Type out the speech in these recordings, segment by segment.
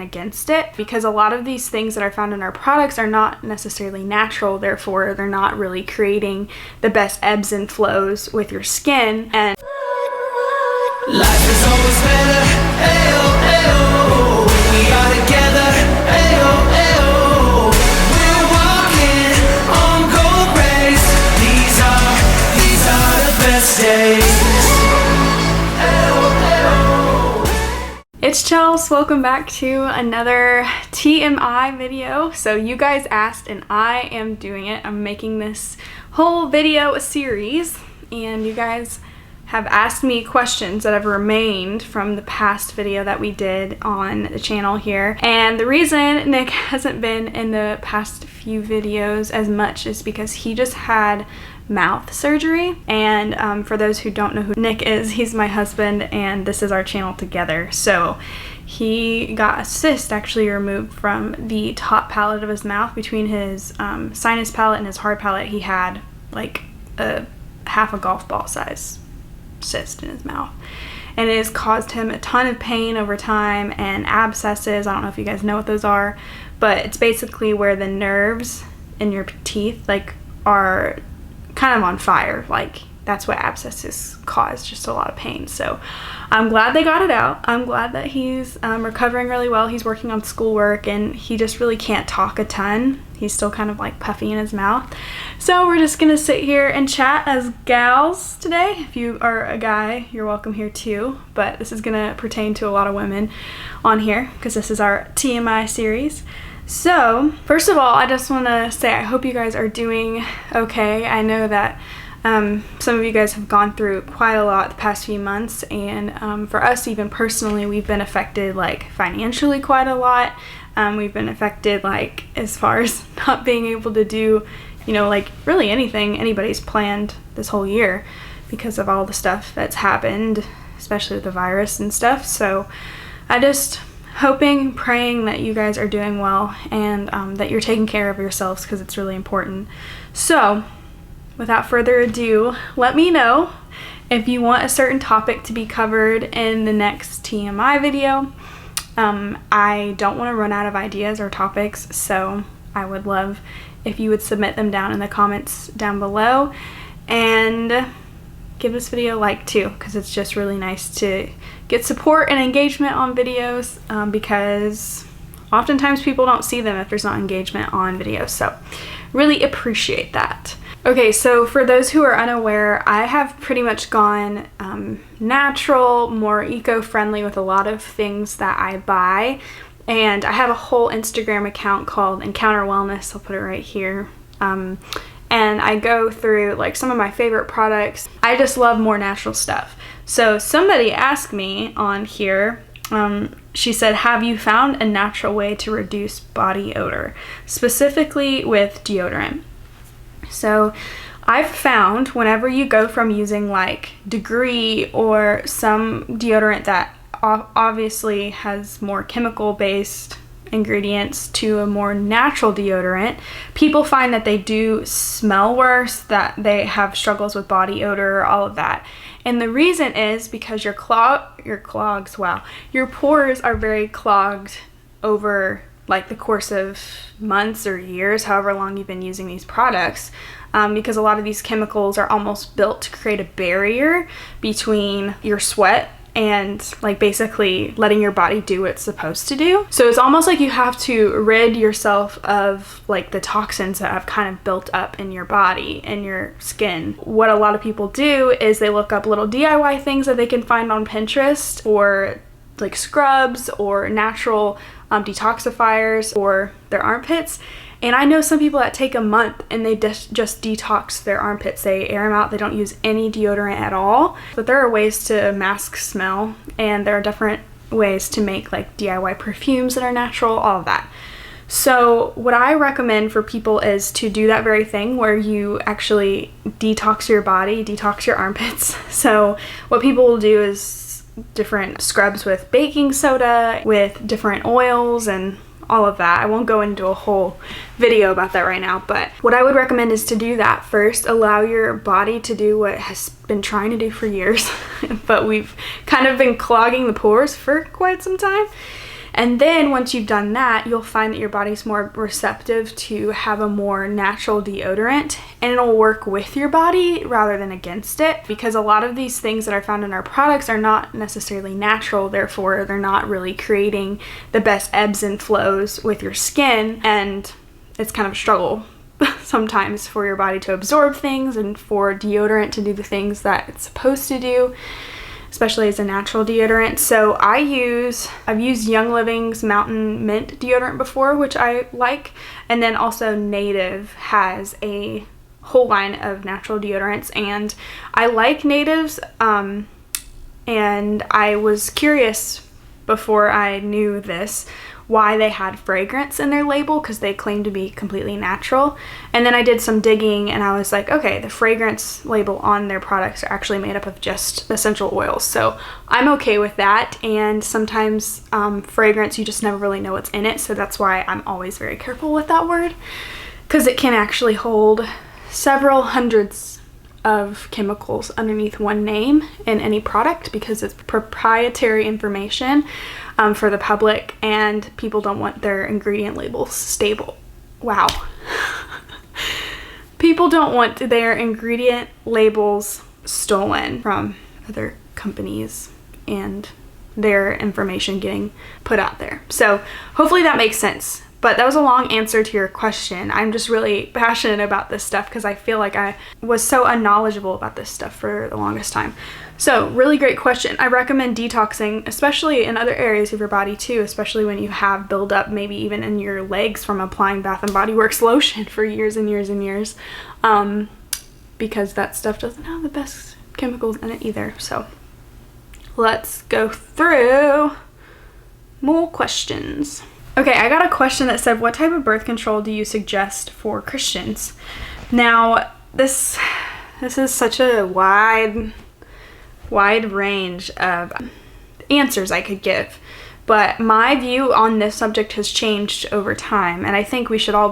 against it, because a lot of these things that are found in our products are not necessarily natural, therefore they're not really creating the best ebbs and flows with your skin. And life is always better, ayo, ayo, when we are together, ayo, ayo, we're walking on gold rays, these are the best days, ayo, ayo. It's Chels, welcome back to another TMI video. So you guys asked and I am doing it. I'm making this whole video a series, and you guys have asked me questions that have remained from the past video that we did on the channel here. And the reason Nick hasn't been in the past few videos as much is because he just had mouth surgery. And for those who don't know who Nick is, he's my husband and this is our channel together. So he got a cyst actually removed from the top palate of his mouth. Between his sinus palate and his hard palate, he had like half a golf ball size cyst in his mouth, and it has caused him a ton of pain over time and abscesses. I don't know if you guys know what those are, but it's basically where the nerves in your teeth like are kind of on fire. Like that's what abscesses cause, just a lot of pain. So I'm glad they got it out. I'm glad that he's recovering really well. He's working on schoolwork and he just really can't talk a ton. He's still kind of like puffy in his mouth. So we're just gonna sit here and chat as gals today. If you are a guy, you're welcome here too, but this is gonna pertain to a lot of women on here because this is our TMI series. So first of all, I just want to say I hope you guys are doing okay. I know that some of you guys have gone through quite a lot the past few months, and for us even personally, we've been affected like financially quite a lot. We've been affected like as far as not being able to do, you know, like really anything anybody's planned this whole year because of all the stuff that's happened, especially with the virus and stuff. So I just hoping, praying that you guys are doing well and that you're taking care of yourselves because it's really important. So without further ado, let me know if you want a certain topic to be covered in the next TMI video. I don't want to run out of ideas or topics, so I would love if you would submit them down in the comments down below, and give this video a like too, because it's just really nice to get support and engagement on videos, because oftentimes people don't see them if there's not engagement on videos, so really appreciate that. Okay, so for those who are unaware, I have pretty much gone natural, more eco-friendly with a lot of things that I buy, and I have a whole Instagram account called Encounter Wellness. I'll put it right here. And I go through like some of my favorite products. I just love more natural stuff. So somebody asked me on here, she said, have you found a natural way to reduce body odor, specifically with deodorant? So I've found whenever you go from using like Degree or some deodorant that obviously has more chemical based ingredients to a more natural deodorant, people find that they do smell worse, that they have struggles with body odor, all of that. And the reason is because your pores are very clogged over like the course of months or years, however long you've been using these products, because a lot of these chemicals are almost built to create a barrier between your sweat and like basically letting your body do what it's supposed to do. So it's almost like you have to rid yourself of like the toxins that have kind of built up in your body and your skin. What a lot of people do is they look up little DIY things that they can find on Pinterest, or like scrubs or natural detoxifiers for their armpits. And I know some people that take a month and they just detox their armpits. They air them out. They don't use any deodorant at all. But there are ways to mask smell, and there are different ways to make like DIY perfumes that are natural, all of that. So what I recommend for people is to do that very thing where you actually detox your body, detox your armpits. So what people will do is different scrubs with baking soda, with different oils and all of that. I won't go into a whole video about that right now, but what I would recommend is to do that first. Allow your body to do what has been trying to do for years, but we've kind of been clogging the pores for quite some time. And then once you've done that, you'll find that your body's more receptive to have a more natural deodorant, and it'll work with your body rather than against it, because a lot of these things that are found in our products are not necessarily natural, therefore they're not really creating the best ebbs and flows with your skin, and it's kind of a struggle sometimes for your body to absorb things and for deodorant to do the things that it's supposed to do, especially as a natural deodorant. So I've used Young Living's Mountain Mint deodorant before, which I like, and then also Native has a whole line of natural deodorants, and I like Native's, and I was curious before I knew this why they had fragrance in their label, because they claim to be completely natural. And then I did some digging and I was like, okay, the fragrance label on their products are actually made up of just essential oils, so I'm okay with that. And sometimes fragrance, you just never really know what's in it, so that's why I'm always very careful with that word, because it can actually hold several hundreds of chemicals underneath one name in any product, because it's proprietary information for the public, and people don't want their ingredient labels stable. Wow. People don't want their ingredient labels stolen from other companies and their information getting put out there. So hopefully that makes sense. But that was a long answer to your question. I'm just really passionate about this stuff because I feel like I was so unknowledgeable about this stuff for the longest time. So really great question. I recommend detoxing, especially in other areas of your body too, especially when you have buildup, maybe even in your legs from applying Bath & Body Works lotion for years and years and years, because that stuff doesn't have the best chemicals in it either. So let's go through more questions. Okay, I got a question that said, what type of birth control do you suggest for Christians? Now, this is such a wide range of answers I could give, but my view on this subject has changed over time, and I think we should all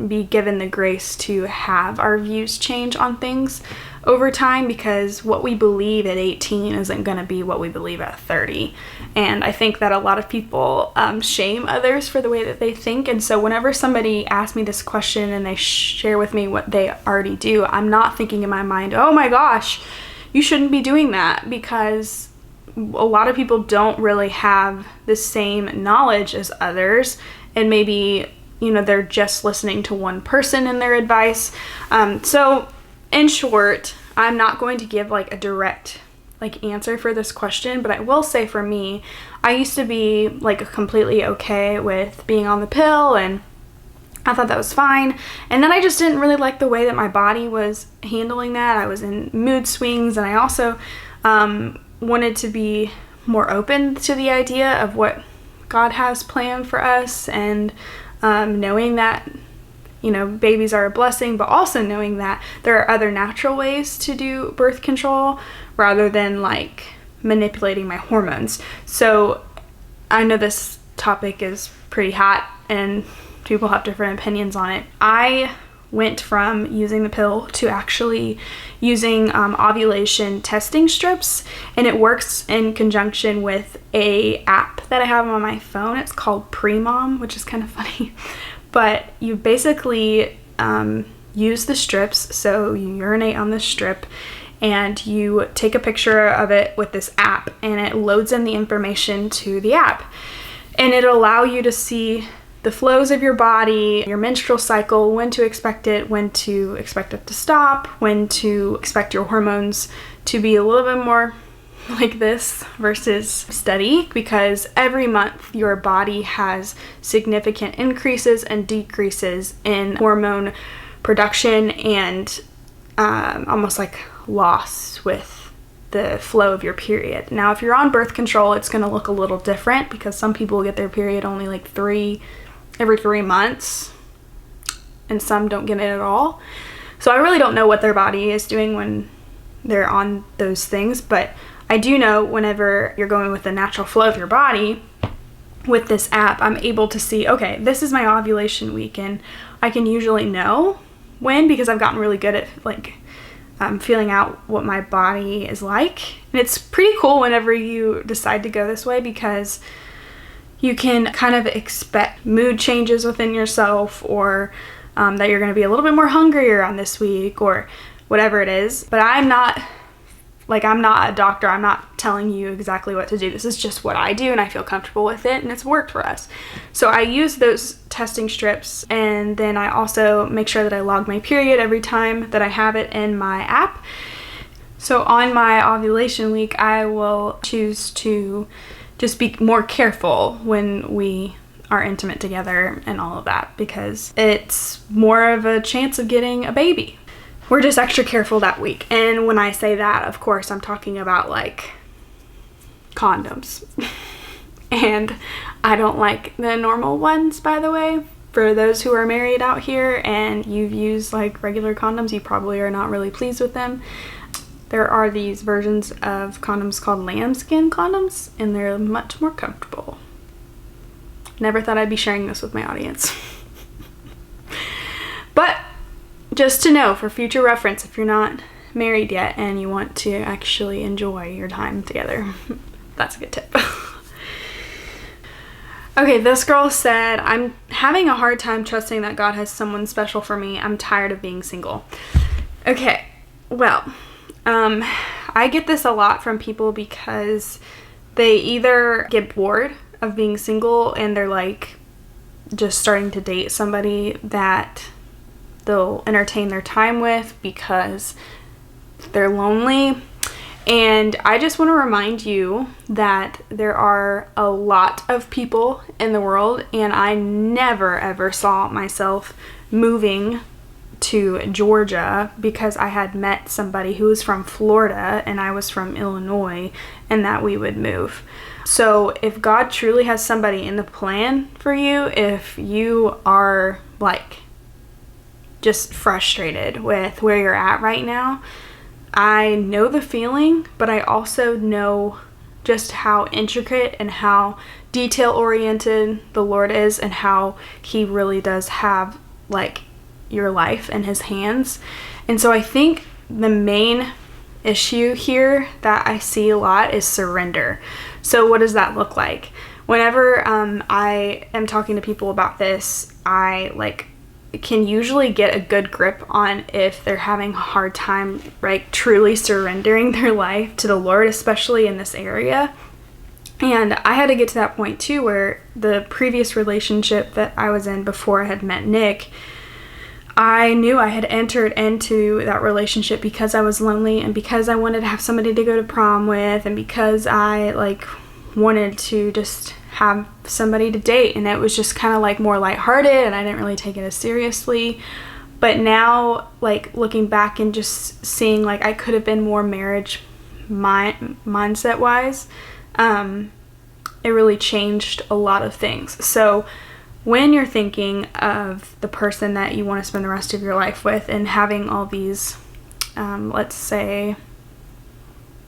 be given the grace to have our views change on things over time, because what we believe at 18 isn't going to be what we believe at 30. And I think that a lot of people shame others for the way that they think, and so whenever somebody asks me this question and they share with me what they already do, I'm not thinking in my mind, oh my gosh, you shouldn't be doing that, because a lot of people don't really have the same knowledge as others, and maybe, they're just listening to one person in their advice. So in short, I'm not going to give like a direct answer for this question, but I will say for me, I used to be completely okay with being on the pill, and I thought that was fine. And then I just didn't really like the way that my body was handling that. I was in mood swings, and I also wanted to be more open to the idea of what God has planned for us, and knowing that babies are a blessing, but also knowing that there are other natural ways to do birth control rather than manipulating my hormones. So I know this topic is pretty hot and people have different opinions on it. I went from using the pill to actually using ovulation testing strips, and it works in conjunction with a app that I have on my phone. It's called Pre-Mom, which is kind of funny. But you basically use the strips, so you urinate on the strip and you take a picture of it with this app, and it loads in the information to the app, and it'll allow you to see the flows of your body, your menstrual cycle, when to expect it to stop, when to expect your hormones to be a little bit more like this versus steady, because every month your body has significant increases and decreases in hormone production, and almost like loss with the flow of your period. Now, if you're on birth control, it's going to look a little different, because some people get their period only every 3 months, and some don't get it at all. So I really don't know what their body is doing when they're on those things, but I do know whenever you're going with the natural flow of your body with this app, I'm able to see, okay, this is my ovulation week, and I can usually know when, because I've gotten really good at feeling out what my body is like. And it's pretty cool whenever you decide to go this way, because you can kind of expect mood changes within yourself, or that you're going to be a little bit more hungrier on this week, or whatever it is. But I'm not a doctor. I'm not telling you exactly what to do. This is just what I do, and I feel comfortable with it, and it's worked for us. So I use those testing strips, and then I also make sure that I log my period every time that I have it in my app. So on my ovulation week, I will choose to just be more careful when we are intimate together and all of that, because it's more of a chance of getting a baby. We're just extra careful that week. And when I say that, of course, I'm talking about like condoms. And I don't like the normal ones, by the way. For those who are married out here and you've used like regular condoms, you probably are not really pleased with them. There are these versions of condoms called lambskin condoms, and they're much more comfortable. Never thought I'd be sharing this with my audience. But just to know, for future reference, if you're not married yet and you want to actually enjoy your time together, that's a good tip. Okay, this girl said, I'm having a hard time trusting that God has someone special for me. I'm tired of being single. Okay, well, I get this a lot from people because they either get bored of being single and they're like just starting to date somebody that they'll entertain their time with because they're lonely. And I just want to remind you that there are a lot of people in the world, and I never ever saw myself moving to Georgia because I had met somebody who was from Florida and I was from Illinois, and that we would move. So if God truly has somebody in the plan for you, if you are like just frustrated with where you're at right now, I know the feeling, but I also know just how intricate and how detail oriented the Lord is, and how he really does have like your life in his hands. And so I think the main issue here that I see a lot is surrender. So what does that look like? Whenever I am talking to people about this, I can usually get a good grip on if they're having a hard time truly surrendering their life to the Lord, especially in this area. And I had to get to that point too, where the previous relationship that I was in before I had met Nick, I knew I had entered into that relationship because I was lonely, and because I wanted to have somebody to go to prom with, and because I wanted to just have somebody to date, and it was just kind of more lighthearted, and I didn't really take it as seriously. But now, looking back and just seeing I could have been more marriage mindset wise, it really changed a lot of things. So when you're thinking of the person that you want to spend the rest of your life with, and having all these let's say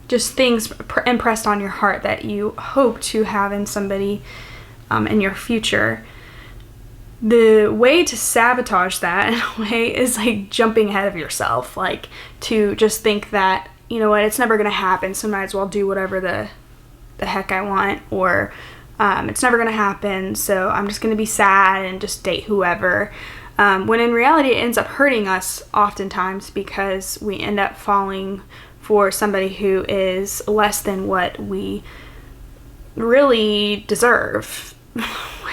just things impressed on your heart that you hope to have in somebody in your future, the way to sabotage that in a way is jumping ahead of yourself, to just think that, you know what, it's never going to happen, so might as well do whatever the heck I want, or it's never going to happen, so I'm just going to be sad and just date whoever. When in reality it ends up hurting us oftentimes, because we end up falling for somebody who is less than what we really deserve.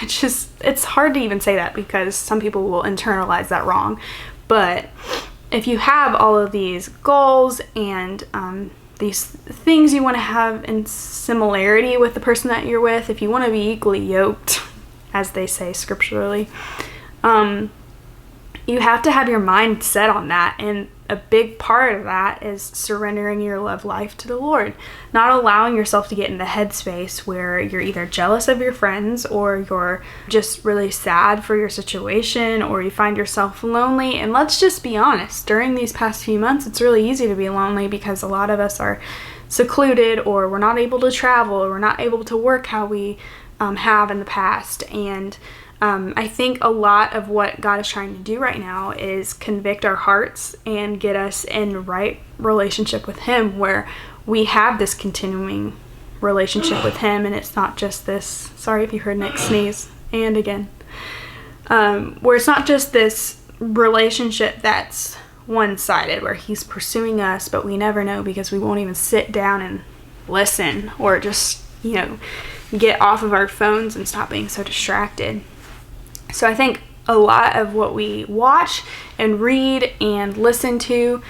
Which is, it's hard to even say that because some people will internalize that wrong. But if you have all of these goals and these things you want to have in similarity with the person that you're with, if you want to be equally yoked, as they say scripturally, you have to have your mind set on that. And a big part of that is surrendering your love life to the Lord, not allowing yourself to get in the headspace where you're either jealous of your friends, or you're just really sad for your situation, or you find yourself lonely. And let's just be honest, during these past few months, it's really easy to be lonely because a lot of us are secluded, or we're not able to travel, or we're not able to work how we have in the past. And I think a lot of what God is trying to do right now is convict our hearts and get us in right relationship with Him, where we have this continuing relationship with him, and it's not just this, sorry if you heard Nick sneeze, and again, where it's not just this relationship that's one-sided, where he's pursuing us, but we never know because we won't even sit down and listen, or just, you know, get off of our phones and stop being so distracted. So I think a lot of what we watch and read and listen to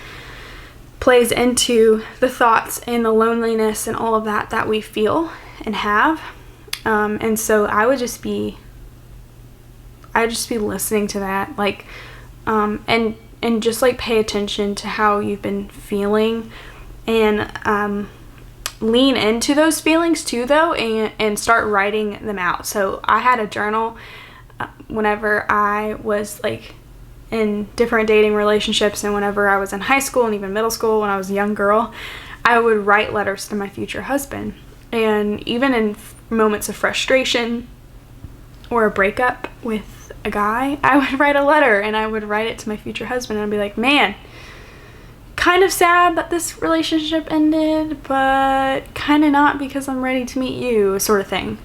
plays into the thoughts and the loneliness and all of that that we feel and have. And so I'd just be listening to that, like, and just like pay attention to how you've been feeling, and lean into those feelings too, though, and start writing them out. So I had a journal whenever I was like in different dating relationships, and whenever I was in high school and even middle school when I was a young girl, I would write letters to my future husband. And even in moments of frustration or a breakup with a guy, I would write a letter and I would write it to my future husband, and I'd be like, man, kind of sad that this relationship ended, but kind of not, because I'm ready to meet you, sort of thing.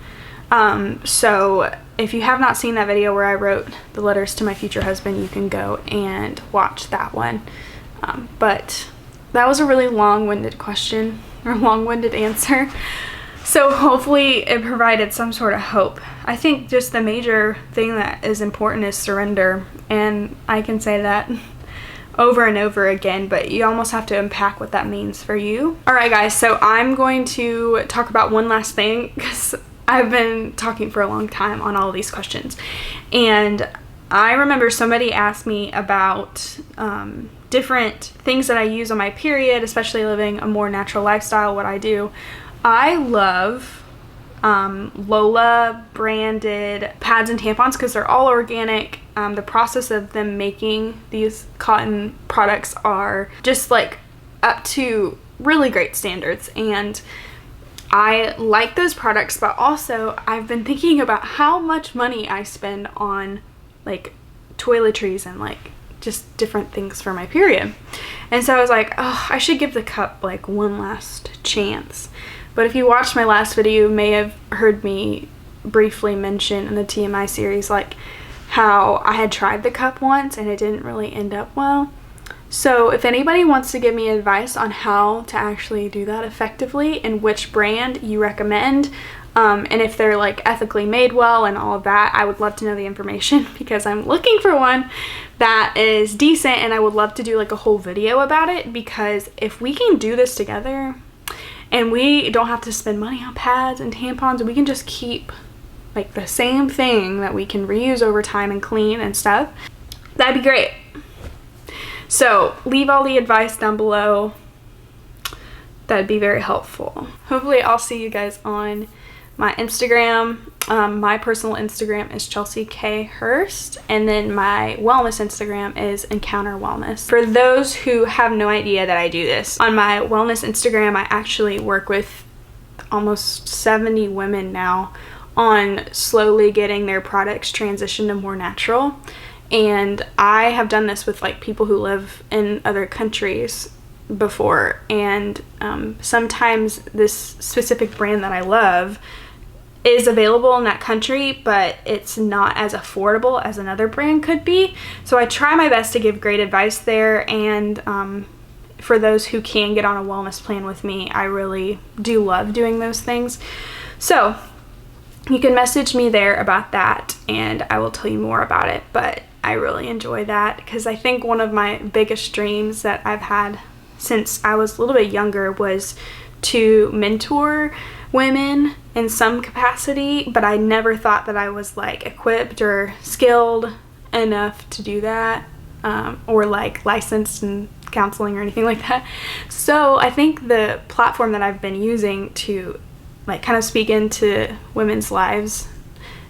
So if you have not seen that video where I wrote the letters to my future husband, you can go and watch that one. But that was a really long-winded question, or long-winded answer. So hopefully it provided some sort of hope. I think just the major thing that is important is surrender. And I can say that over and over again, but you almost have to unpack what that means for you. All right, guys, so I'm going to talk about one last thing, because I've been talking for a long time on all of these questions. And I remember somebody asked me about different things that I use on my period, especially living a more natural lifestyle, what I do. I love Lola branded pads and tampons because they're all organic. The process of them making these cotton products are just like up to really great standards, and I like those products. But also I've been thinking about how much money I spend on like toiletries and like just different things for my period. And so I was like, oh, I should give the cup like one last chance. But if you watched my last video, you may have heard me briefly mention in the TMI series like how I had tried the cup once and it didn't really end up well. So if anybody wants to give me advice on how to actually do that effectively and which brand you recommend, and if they're like ethically made well and all of that, I would love to know the information, because I'm looking for one that is decent, and I would love to do like a whole video about it. Because if we can do this together and we don't have to spend money on pads and tampons, we can just keep like the same thing that we can reuse over time and clean and stuff, that'd be great. So leave all the advice down below. That'd be very helpful. Hopefully I'll see you guys on my Instagram. My personal Instagram is Chelsea K. Hurst, and then my wellness Instagram is Encounter Wellness. For those who have no idea that I do this, on my wellness Instagram, I actually work with almost 70 women now on slowly getting their products transitioned to more natural. And I have done this with like people who live in other countries before, and sometimes this specific brand that I love is available in that country, but it's not as affordable as another brand could be. So I try my best to give great advice there, and for those who can get on a wellness plan with me, I really do love doing those things. So you can message me there about that and I will tell you more about it. But I really enjoy that, because I think one of my biggest dreams that I've had since I was a little bit younger was to mentor women in some capacity, but I never thought that I was like equipped or skilled enough to do that, or like licensed in counseling or anything like that. So I think the platform that I've been using to like kind of speak into women's lives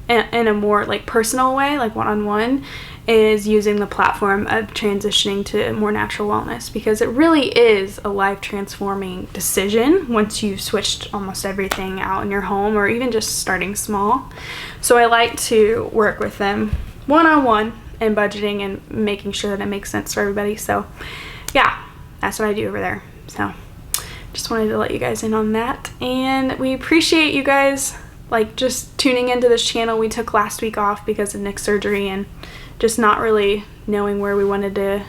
in a more like personal way, like one-on-one, is using the platform of transitioning to more natural wellness, because it really is a life transforming decision once you've switched almost everything out in your home, or even just starting small. So I like to work with them one-on-one and budgeting and making sure that it makes sense for everybody. So yeah, that's what I do over there. So just wanted to let you guys in on that. And we appreciate you guys like just tuning into this channel. We took last week off because of Nick's surgery and just not really knowing where we wanted to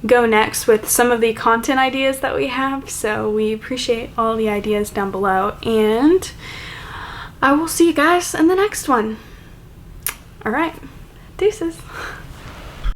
go next with some of the content ideas that we have. So we appreciate all the ideas down below, and I will see you guys in the next one. All right, deuces.